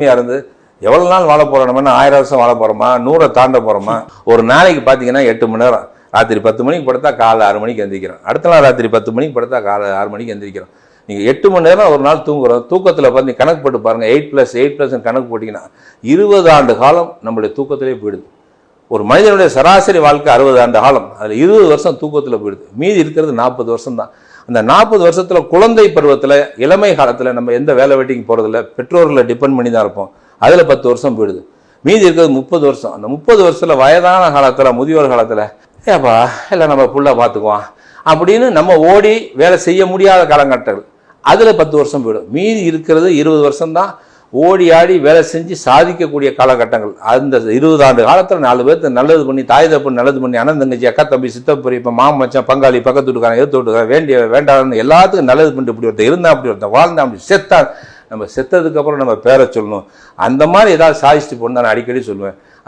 இருந்து எவ்வளோ நாள் வாழ போகிறோம், நம்ம 1000 வருஷம் வாழ போகிறோமா, 100 தாண்ட போகிறோமா? ஒரு நாளைக்கு பார்த்தீங்கன்னா 8 மணி நேரம். ராத்திரி 10 மணிக்கு படுத்தா காலை 6 மணிக்கு எந்திரிக்கிறோம். அடுத்த நாள் ராத்திரி 10 மணிக்கு படுத்தா காலை 6 மணிக்கு எந்திரிக்கிறோம். நீங்கள் 8 மணி நேரம் ஒரு நாள் தூங்குறோம். தூக்கத்தில் பார்த்து கணக்கு போட்டு பாருங்கள். 8+8+ கணக்கு போட்டிங்கன்னா 20 ஆண்டு காலம் நம்மளுடைய தூக்கத்திலே போயிடுது. ஒரு மனிதனுடைய சராசரி வாழ்க்கை 60 ஆண்டு காலம், அதில் 20 வருஷம் தூக்கத்தில் போயிடுது. மீதி இருக்கிறது 40 வருஷம் தான். அந்த 40 வருஷத்தில் குழந்தை பருவத்தில், இளமை காலத்தில் நம்ம எந்த வேலை வெட்டிக்கு போகிறதில்ல, பெற்றோர்களை டிபெண்ட் பண்ணி தான் இருப்போம். அதில் 10 வருஷம் போயிடுது. மீதி இருக்கிறது 30 வருஷம். அந்த 30 வருஷத்தில் வயதான காலத்தில், முதியோர் காலத்தில் ஏப்பா இல்லை நம்ம புள்ள பார்த்துக்குவோம் அப்படின்னு நம்ம ஓடி வேலை செய்ய முடியாத காலகட்டங்கள், அதில் 10 வருஷம் போயிடும். மீதி இருக்கிறது 20 வருஷம்தான் ஓடி ஆடி வேலை செஞ்சு சாதிக்கக்கூடிய காலகட்டங்கள். அந்த 20 ஆண்டு காலத்தில் 4 பேருக்கு நல்லது பண்ணி, தாய் தப்பு நல்லது பண்ணி, அண்ணன் தங்கச்சி, அக்கா தம்பி, சித்தப்பரி, இப்போ மாமச்சான், பங்காளி, பக்கத்து வீட்டுக்காரன், எடுத்து விட்டுக்காரன், வேண்டிய வேண்டாம்னு எல்லாத்துக்கும் நல்லது பண்ணிட்டு இப்படி ஒருத்தர் இருந்தால், அப்படி ஒருத்தர் வாழ்ந்தான், அப்படி செத்தான். நம்ம செத்ததுக்கப்புறம் நம்ம பேரை சொல்லணும். அந்த மாதிரி ஏதாவது சாதிச்சுட்டு போகணும் நான் அடிக்கடி சொல்லுவேன்.